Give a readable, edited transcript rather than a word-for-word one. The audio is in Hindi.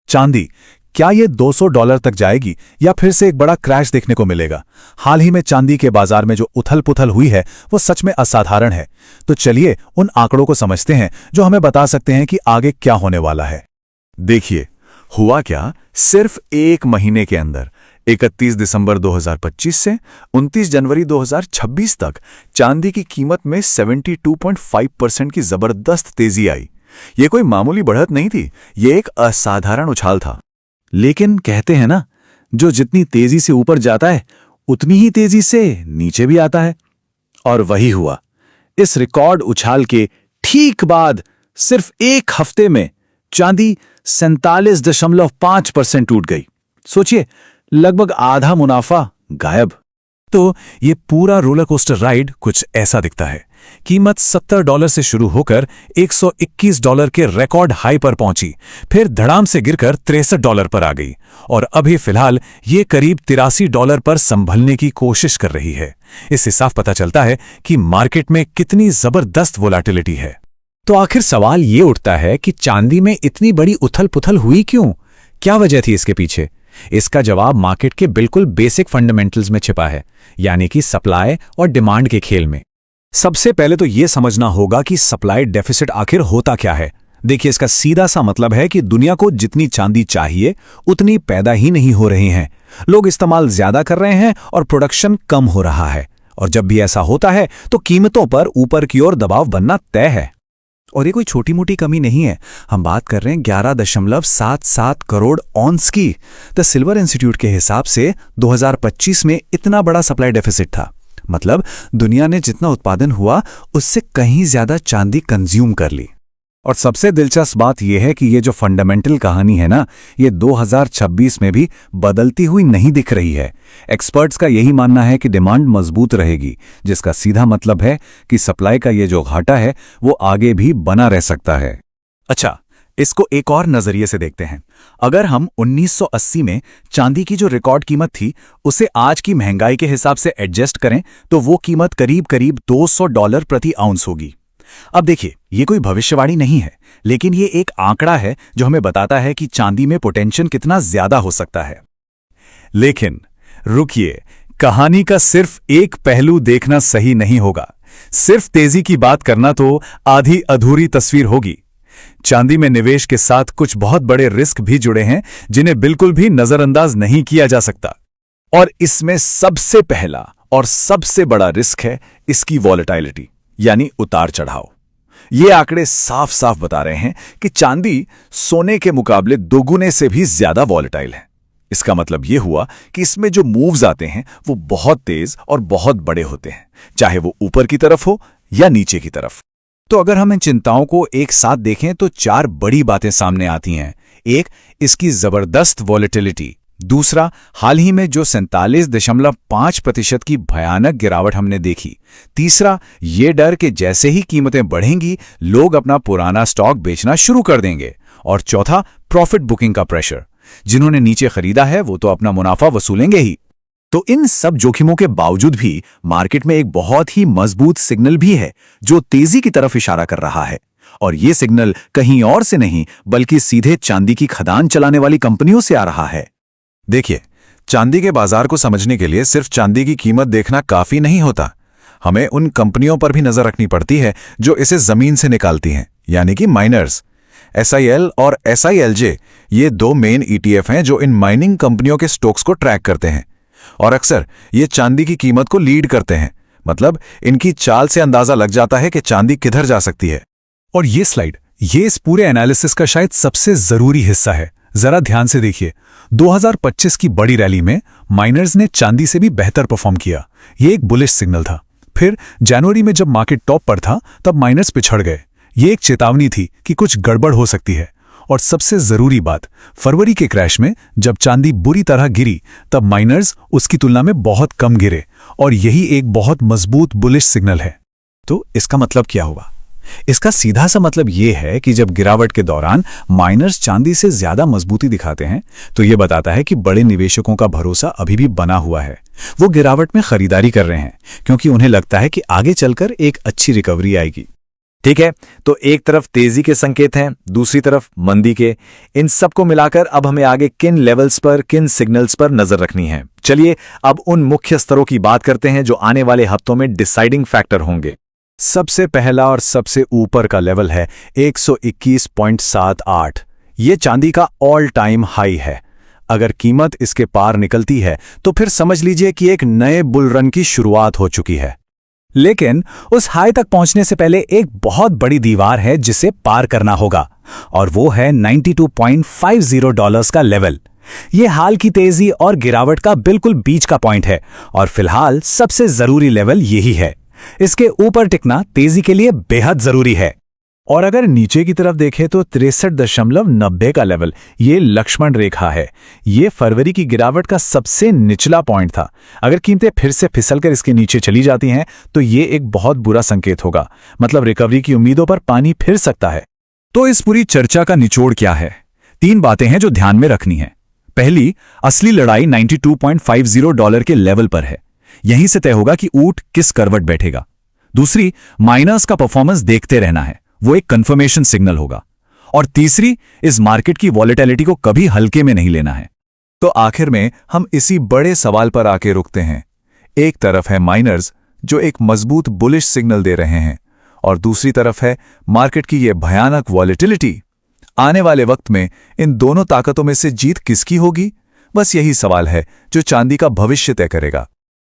चांदी, क्या ये $200 तक जाएगी या फिर से एक बड़ा क्रैश देखने को मिलेगा? हाल ही में चांदी के बाजार में जो उथल-पुथल हुई है वो सच में असाधारण है। तो चलिए उन आंकड़ों को समझते हैं जो हमें बता सकते हैं कि आगे क्या होने वाला है। देखिए, हुआ क्या, सिर्फ एक महीने के अंदर 31 दिसंबर 2025 से 29 जनवरी 2026 तक चांदी की कीमत में 72.5% की जबरदस्त तेजी आई। ये कोई मामूली बढ़त नहीं थी, ये एक असाधारण उछाल था। लेकिन कहते हैं ना, जो जितनी तेजी से ऊपर जाता है उतनी ही तेजी से नीचे भी आता है। और वही हुआ। इस रिकॉर्ड उछाल के ठीक बाद सिर्फ एक हफ्ते में चांदी 47.5% टूट गई। सोचिए, लगभग आधा मुनाफा गायब। तो ये पूरा रोलर कोस्टर राइड कुछ ऐसा दिखता है। कीमत $70 से शुरू होकर $121 के रिकॉर्ड हाई पर पहुंची, फिर धड़ाम से गिरकर $63 पर आ गई और अभी फिलहाल ये करीब $83 पर संभलने की कोशिश कर रही है। इससे साफ पता चलता है कि मार्केट में कितनी जबरदस्त वोलेटिलिटी है। तो आखिर सवाल ये उठता है कि चांदी में इतनी बड़ी उथल-पुथल हुई क्यों? क्या वजह थी इसके पीछे? इसका जवाब मार्केट के बिल्कुल बेसिक फंडामेंटल्स में छिपा है, यानी कि सप्लाई और डिमांड के खेल में। सबसे पहले तो यह समझना होगा कि सप्लाई डेफिसिट आखिर होता क्या है। देखिए, इसका सीधा सा मतलब है कि दुनिया को जितनी चांदी चाहिए उतनी पैदा ही नहीं हो रही है। लोग इस्तेमाल ज्यादा कर रहे हैं और प्रोडक्शन कम हो रहा है। और जब भी ऐसा होता है तो कीमतों पर ऊपर की ओर दबाव बनना तय है। और ये कोई छोटी मोटी कमी नहीं है। हम बात कर रहे हैं 11.77 करोड़ ऑन्स की। द सिल्वर इंस्टीट्यूट के हिसाब से 2025 में इतना बड़ा सप्लाई डेफिसिट था। मतलब दुनिया ने जितना उत्पादन हुआ उससे कहीं ज्यादा चांदी कंज्यूम कर ली। और सबसे दिलचस्प बात यह है कि ये जो फंडामेंटल कहानी है ना, ये 2026 में भी बदलती हुई नहीं दिख रही है। एक्सपर्ट्स का यही मानना है कि डिमांड मजबूत रहेगी, जिसका सीधा मतलब है कि सप्लाई का ये जो घाटा है वो आगे भी बना रह सकता है। अच्छा, इसको एक और नजरिए से देखते हैं। अगर हम 1980 में चांदी की जो रिकॉर्ड कीमत थी उसे आज की महंगाई के हिसाब से एडजस्ट करें तो वो कीमत करीब करीब $200 प्रति आउंस होगी। अब देखिए, ये कोई भविष्यवाणी नहीं है, लेकिन ये एक आंकड़ा है जो हमें बताता है कि चांदी में पोटेंशियल कितना ज्यादा हो सकता है। लेकिन रुकिए, कहानी का सिर्फ एक पहलू देखना सही नहीं होगा। सिर्फ तेजी की बात करना तो आधी अधूरी तस्वीर होगी। चांदी में निवेश के साथ कुछ बहुत बड़े रिस्क भी जुड़े हैं जिन्हें बिल्कुल भी नजरअंदाज नहीं किया जा सकता। और इसमें सबसे पहला और सबसे बड़ा रिस्क है इसकी वॉलेटिलिटी, यानी उतार चढ़ाव। ये आंकड़े साफ साफ बता रहे हैं कि चांदी सोने के मुकाबले दोगुने से भी ज्यादा वॉलेटाइल है। इसका मतलब यह हुआ कि इसमें जो मूव्स आते हैं वो बहुत तेज और बहुत बड़े होते हैं, चाहे वो ऊपर की तरफ हो या नीचे की तरफ। तो अगर हम इन चिंताओं को एक साथ देखें तो चार बड़ी बातें सामने आती हैं। एक, इसकी जबरदस्त वॉलेटिलिटी। दूसरा, हाल ही में जो 47.5% की भयानक गिरावट हमने देखी। तीसरा, ये डर कि जैसे ही कीमतें बढ़ेंगी लोग अपना पुराना स्टॉक बेचना शुरू कर देंगे। और चौथा, प्रॉफिट बुकिंग का प्रेशर। जिन्होंने नीचे खरीदा है वो तो अपना मुनाफा वसूलेंगे ही। तो इन सब जोखिमों के बावजूद भी मार्केट में एक बहुत ही मजबूत सिग्नल भी है जो तेजी की तरफ इशारा कर रहा है। और ये सिग्नल कहीं और से नहीं बल्कि सीधे चांदी की खदान चलाने वाली कंपनियों से आ रहा है। देखिए, चांदी के बाजार को समझने के लिए सिर्फ चांदी की कीमत देखना काफी नहीं होता। हमें उन कंपनियों पर भी नजर रखनी पड़ती है जो इसे जमीन से निकालती हैं, यानी कि माइनर्स। SIL और SILJ ये दो मेन ETF हैं जो इन माइनिंग कंपनियों के स्टॉक्स को ट्रैक करते हैं और अक्सर ये चांदी की कीमत को लीड करते हैं। मतलब इनकी चाल से अंदाजा लग जाता है कि चांदी किधर जा सकती है। और ये स्लाइड, ये इस पूरे एनालिसिस का शायद सबसे जरूरी हिस्सा है। जरा ध्यान से देखिए, 2025 की बड़ी रैली में माइनर्स ने चांदी से भी बेहतर परफॉर्म किया। ये एक बुलिश सिग्नल था। फिर जनवरी में जब मार्केट टॉप पर था तब माइनर्स पिछड़ गए। ये एक चेतावनी थी कि कुछ गड़बड़ हो सकती है। और सबसे जरूरी बात, फरवरी के क्रैश में जब चांदी बुरी तरह गिरी तब माइनर्स उसकी तुलना में बहुत कम गिरे और यही एक बहुत मजबूत बुलिश सिग्नल है। तो इसका मतलब क्या हुआ? इसका सीधा सा मतलब यह है कि जब गिरावट के दौरान माइनर्स चांदी से ज्यादा मजबूती दिखाते हैं तो यह बताता है कि बड़े निवेशकों का भरोसा अभी भी बना हुआ है। वो गिरावट में खरीदारी कर रहे हैं क्योंकि उन्हें लगता है कि आगे चलकर एक अच्छी रिकवरी आएगी। ठीक है, तो एक तरफ तेजी के संकेत हैं, दूसरी तरफ मंदी के। इन सबको मिलाकर अब हमें आगे किन लेवल्स पर, किन सिग्नल्स पर नजर रखनी है। चलिए अब उन मुख्य स्तरों की बात करते हैं जो आने वाले हफ्तों में डिसाइडिंग फैक्टर होंगे। सबसे पहला और सबसे ऊपर का लेवल है 121.78। ये चांदी का ऑल टाइम हाई है। अगर कीमत इसके पार निकलती है तो फिर समझ लीजिए कि एक नए बुल रन की शुरुआत हो चुकी है। लेकिन उस हाई तक पहुंचने से पहले एक बहुत बड़ी दीवार है जिसे पार करना होगा, और वो है $92.50 का लेवल। ये हाल की तेजी और गिरावट का बिल्कुल बीच का पॉइंट है, और फिलहाल सबसे जरूरी लेवल यही है। इसके ऊपर टिकना तेजी के लिए बेहद जरूरी है। और अगर नीचे की तरफ देखें तो 63.90 का लेवल, ये लक्ष्मण रेखा है। ये फरवरी की गिरावट का सबसे निचला पॉइंट था। अगर कीमतें फिर से फिसलकर इसके नीचे चली जाती हैं तो ये एक बहुत बुरा संकेत होगा, मतलब रिकवरी की उम्मीदों पर पानी फिर सकता है। तो इस पूरी चर्चा का निचोड़ क्या है? 3 बातें हैं जो ध्यान में रखनी है। पहली, असली लड़ाई $92.50 के लेवल पर है। यहीं से तय होगा कि ऊंट किस करवट बैठेगा। दूसरी, माइनर्स का परफॉर्मेंस देखते रहना है, वो एक कंफर्मेशन सिग्नल होगा। और तीसरी, इस मार्केट की वॉलेटिलिटी को कभी हल्के में नहीं लेना है। तो आखिर में हम इसी बड़े सवाल पर आके रुकते हैं। एक तरफ है माइनर्स जो एक मजबूत बुलिश सिग्नल दे रहे हैं, और दूसरी तरफ है मार्केट की ये भयानक वॉलेटिलिटी। आने वाले वक्त में इन दोनों ताकतों में से जीत किसकी होगी? बस यही सवाल है जो चांदी का भविष्य तय करेगा।